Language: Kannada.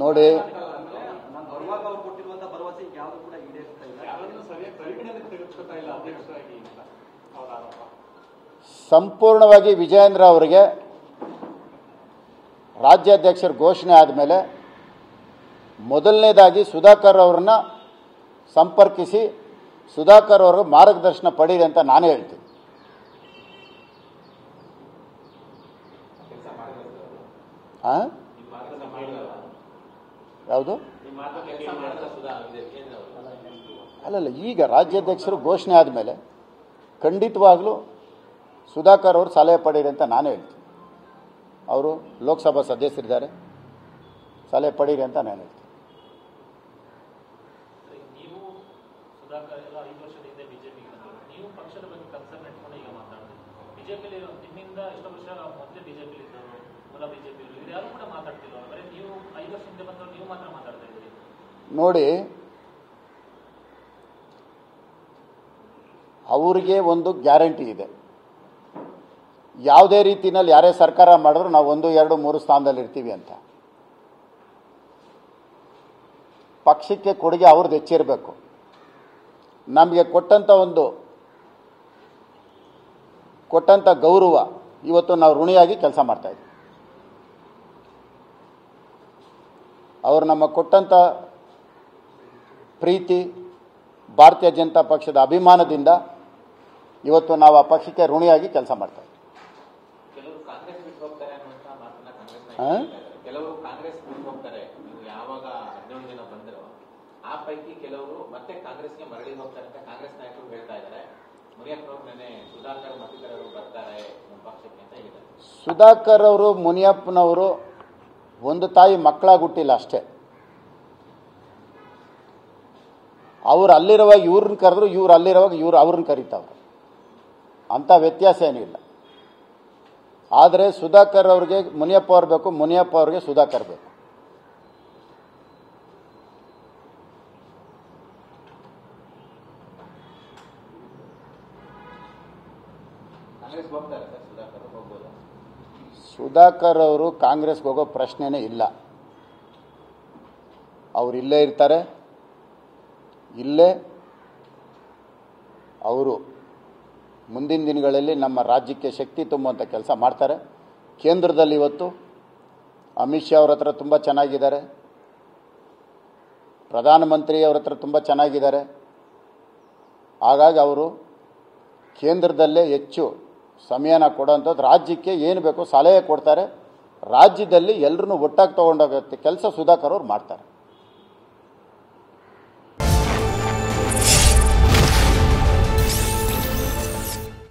ನೋಡಿ, ಸಂಪೂರ್ಣವಾಗಿ ವಿಜಯೇಂದ್ರ ಅವರಿಗೆ ರಾಜ್ಯಾಧ್ಯಕ್ಷರ ಘೋಷಣೆ ಆದಮೇಲೆ ಮೊದಲನೇದಾಗಿ ಸುಧಾಕರ್ ಅವರನ್ನ ಸಂಪರ್ಕಿಸಿ ಸುಧಾಕರ್ ಅವರು ಮಾರ್ಗದರ್ಶನ ಪಡೀರಿ ಅಂತ ನಾನೇ ಹೇಳ್ತೀನಿ. ಯಾವುದು ಅಲ್ಲಲ್ಲ, ಈಗ ರಾಜ್ಯಾಧ್ಯಕ್ಷರು ಘೋಷಣೆ ಆದಮೇಲೆ ಖಂಡಿತವಾಗ್ಲೂ ಸುಧಾಕರ್ ಅವರು ಸಲಹೆ ಪಡೀರಿ ಅಂತ ನಾನೇ ಹೇಳ್ತೀನಿ. ಅವರು ಲೋಕಸಭಾ ಸದಸ್ಯರಿದ್ದಾರೆ, ಸಲಹೆ ಪಡೀರಿ ಅಂತ ನಾನು ಹೇಳ್ತೀನಿ. ನೋಡಿ, ಅವರಿಗೆ ಒಂದು ಗ್ಯಾರಂಟಿ ಇದೆ. ಯಾವುದೇ ರೀತಿಯಲ್ಲಿ ಯಾರೇ ಸರ್ಕಾರ ಮಾಡಿದ್ರು ನಾವು 1, 2, 3 ಸ್ಥಾನದಲ್ಲಿ ಇರ್ತೀವಿ ಅಂತ. ಪಕ್ಷಕ್ಕೆ ಕೊಡುಗೆ ಅವ್ರದ್ದು ಹೆಚ್ಚಿರಬೇಕು. ನಮಗೆ ಕೊಟ್ಟಂಥ ಗೌರವ ಇವತ್ತು ನಾವು ಋಣಿಯಾಗಿ ಕೆಲಸ ಮಾಡ್ತಾ ಇದ್ದೀವಿ. ಅವರು ನಮ್ಮ ಕೊಟ್ಟಂಥ ಪ್ರೀತಿ, ಭಾರತೀಯ ಜನತಾ ಪಕ್ಷದ ಅಭಿಮಾನದಿಂದ ಇವತ್ತು ನಾವು ಆ ಪಕ್ಷಕ್ಕೆ ಋಣಿಯಾಗಿ ಕೆಲಸ ಮಾಡ್ತಾ ಇದ್ದೀವಿ. ಕೆಲವರು ಕಾಂಗ್ರೆಸ್ ಬಿಟ್ಟು ಹೋಗ್ತಾರೆ ಅನ್ನುವಂತ ಮಾತನ್ನ ಕೆಲವರು ಕಾಂಗ್ರೆಸ್ ಬಿಟ್ಟು ಹೋಗ್ತಾರೆ. ನೀವು ಯಾವಾಗ 17 ಜನ ಬಂದಿರೋ ಆ ಪೈಕಿ ಕೆಲವರು ಮತ್ತೆ ಕಾಂಗ್ರೆಸ್ಗೆ ಮರಳಿ ಹೋಗ್ತಾರೆ ಅಂತ ಕಾಂಗ್ರೆಸ್ ನಾಯಕರು ಹೇಳ್ತಾ ಇದ್ದಾರೆ. ಮುನಿಯಪ್ಪನವರು ನೆನೆ ಸುಧಾಕರ್ ಮತ್ತಿತರರು ಬರ್ತಾರೆ ನಮ್ಮ ಪಕ್ಷಕ್ಕೆ ಅಂತ ಹೇಳಿದ್ದಾರೆ. ಸುಧಾಕರ್ ಅವರು, ಮುನಿಯಪ್ಪನವರು ಒಂದು ತಾಯಿ ಮಕ್ಕಳಾಗಿ ಹುಟ್ಟಿಲ್ಲ ಅಷ್ಟೇ. ಅವ್ರು ಅಲ್ಲಿರುವಾಗ ಇವ್ರನ್ನ ಕರೆದ್ರು, ಇವ್ರು ಅಲ್ಲಿರುವಾಗ ಇವ್ರು ಅವ್ರನ್ನ ಕರೀತಾವ್ರು. ಅಂಥ ವ್ಯತ್ಯಾಸ ಏನಿಲ್ಲ. ಆದರೆ ಸುಧಾಕರ್ ಅವ್ರಿಗೆ ಮುನಿಯಪ್ಪ ಅವ್ರು ಬೇಕು, ಮುನಿಯಪ್ಪ ಅವ್ರಿಗೆ ಸುಧಾಕರ್ ಬೇಕು. ಸುಧಾಕರ್ ಅವರು ಕಾಂಗ್ರೆಸ್ಗೆ ಹೋಗೋ ಪ್ರಶ್ನೆನೇ ಇಲ್ಲ. ಅವರು ಇಲ್ಲೇ ಇರ್ತಾರೆ. ಇಲ್ಲೇ ಅವರು ಮುಂದಿನ ದಿನಗಳಲ್ಲಿ ನಮ್ಮ ರಾಜ್ಯಕ್ಕೆ ಶಕ್ತಿ ತುಂಬುವಂಥ ಕೆಲಸ ಮಾಡ್ತಾರೆ. ಕೇಂದ್ರದಲ್ಲಿ ಇವತ್ತು ಅಮಿತ್ ಶಾ ಅವ್ರ ಹತ್ರ ತುಂಬ ಚೆನ್ನಾಗಿದ್ದಾರೆ, ಪ್ರಧಾನಮಂತ್ರಿ ಅವ್ರ ಹತ್ರ ತುಂಬ ಚೆನ್ನಾಗಿದ್ದಾರೆ. ಹಾಗಾಗಿ ಅವರು ಕೇಂದ್ರದಲ್ಲೇ ಹೆಚ್ಚು ಸಮಯನ ಕೊಡೋಂಥದ್ದು, ರಾಜ್ಯಕ್ಕೆ ಏನು ಬೇಕೋ ಸಲಹೆ ಕೊಡ್ತಾರೆ. ರಾಜ್ಯದಲ್ಲಿ ಎಲ್ಲರನ್ನೂ ಒಟ್ಟಾಗಿ ತೊಗೊಂಡೋಗುತ್ತೆ ಕೆಲಸ ಸುಧಾಕರ್ ಅವ್ರು ಮಾಡ್ತಾರೆ.